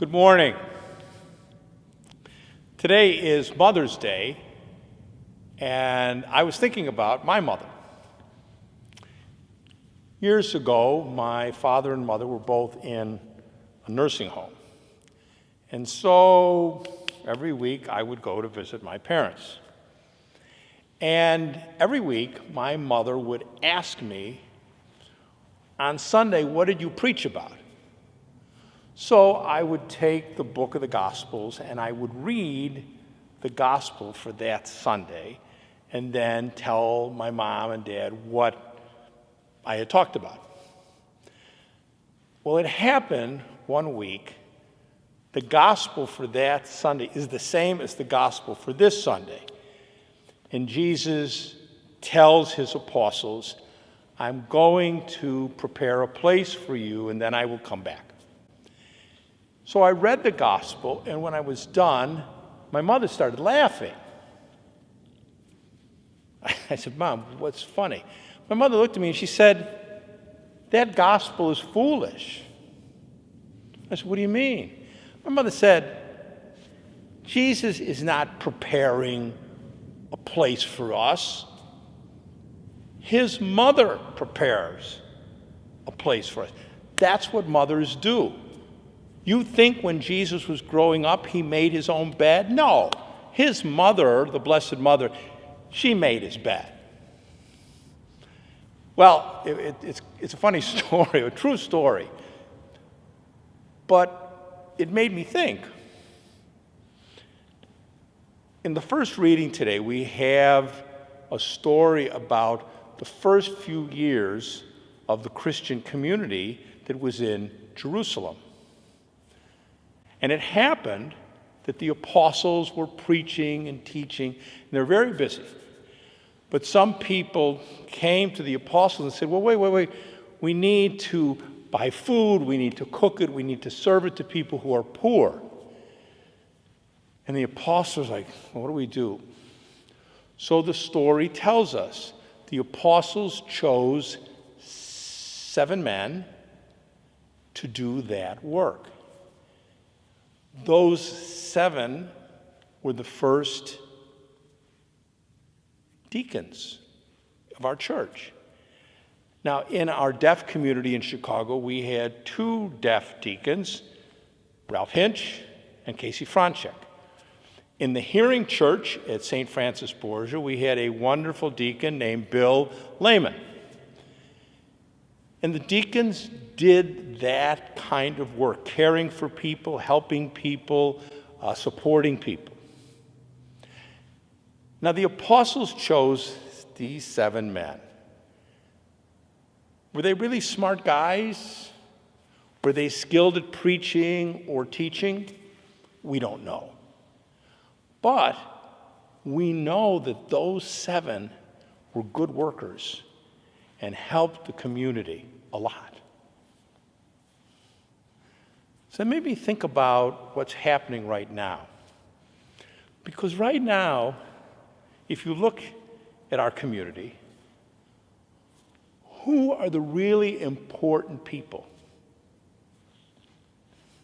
Good morning. Today is Mother's Day, and I was thinking about my mother. Years ago, my father and mother were both in a nursing home. And so every week I would go to visit my parents. And every week my mother would ask me, on Sunday, what did you preach about? So I would take the book of the Gospels and I would read the Gospel for that Sunday and then tell my mom and dad what I had talked about. Well, it happened one week. The Gospel for that Sunday is the same as the Gospel for this Sunday. And Jesus tells his apostles, I'm going to prepare a place for you and then I will come back. So I read the Gospel, and when I was done, my mother started laughing. I said, Mom, what's funny? My mother looked at me and she said, that Gospel is foolish. I said, what do you mean? My mother said, Jesus is not preparing a place for us. His mother prepares a place for us. That's what mothers do. You think when Jesus was growing up, he made his own bed? No. His mother, the Blessed Mother, she made his bed. Well, it's a funny story, a true story. But it made me think. In the first reading today, we have a story about the first few years of the Christian community that was in Jerusalem. And it happened that the apostles were preaching and teaching, and they're very busy. But some people came to the apostles and said, well, wait. We need to buy food, we need to cook it, we need to serve it to people who are poor. And the apostles were like, well, what do we do? So the story tells us the apostles chose 7 men to do that work. Those 7 were the first deacons of our church. Now, in our deaf community in Chicago, we had 2 deaf deacons, Ralph Hinch and Casey Franchek. In the hearing church at St. Francis Borgia, we had a wonderful deacon named Bill Lehman. And the deacons did that kind of work, caring for people, helping people, supporting people. Now, the apostles chose these 7 men. Were they really smart guys? Were they skilled at preaching or teaching? We don't know. But we know that those 7 were good workers and helped the community a lot. So maybe think about what's happening right now. Because right now, if you look at our community, who are the really important people?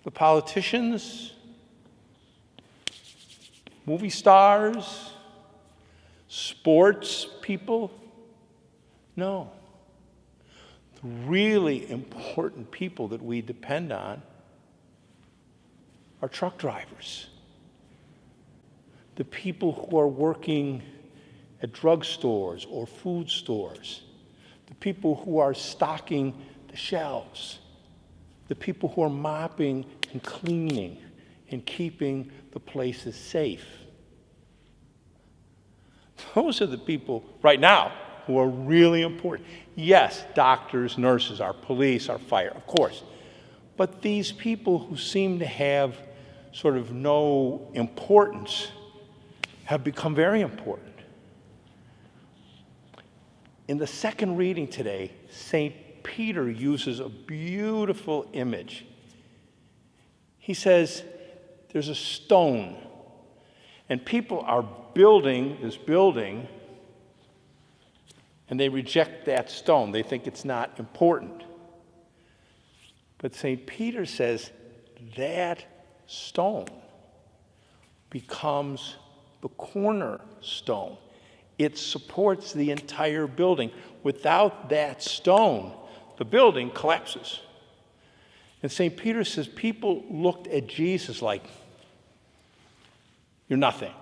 The politicians? Movie stars? Sports people? No. The really important people that we depend on are truck drivers, the people who are working at drugstores or food stores, the people who are stocking the shelves, the people who are mopping and cleaning and keeping the places safe. Those are the people right now who are really important. Yes, doctors, nurses, our police, our fire, of course. But these people who seem to have sort of no importance have become very important. In the second reading today, St. Peter uses a beautiful image. He says, there's a stone, and people are building this building, and they reject that stone. They think it's not important. But St. Peter says that stone becomes the cornerstone. It supports the entire building. Without that stone, the building collapses. And St. Peter says people looked at Jesus like, you're nothing.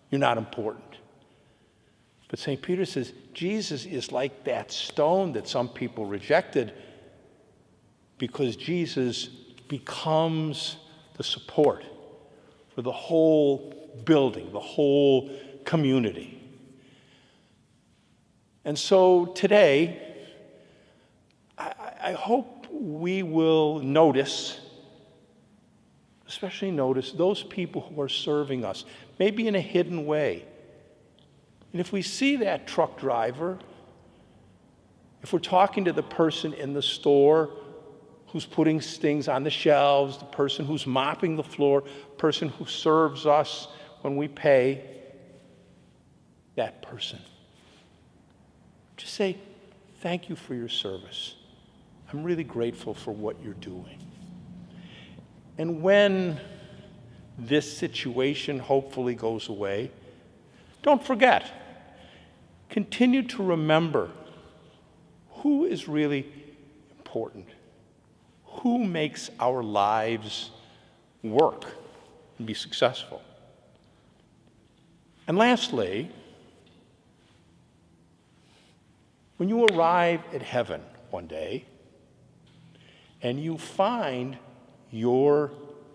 You're not important. But St. Peter says Jesus is like that stone that some people rejected, because Jesus becomes the support for the whole building, the whole community. And so today, I hope we will notice, especially notice those people who are serving us, maybe in a hidden way. And if we see that truck driver, if we're talking to the person in the store who's putting things on the shelves, the person who's mopping the floor, the person who serves us when we pay, that person, just say, thank you for your service. I'm really grateful for what you're doing. And when this situation hopefully goes away, don't forget, continue to remember who is really important, who makes our lives work and be successful. And lastly, when you arrive at heaven one day and you find your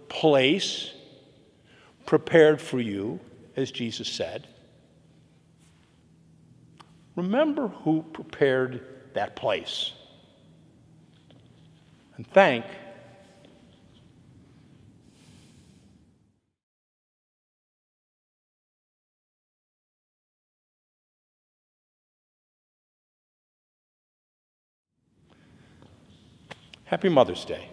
place prepared for you, as Jesus said, remember who prepared that place. And thank Happy Mother's Day.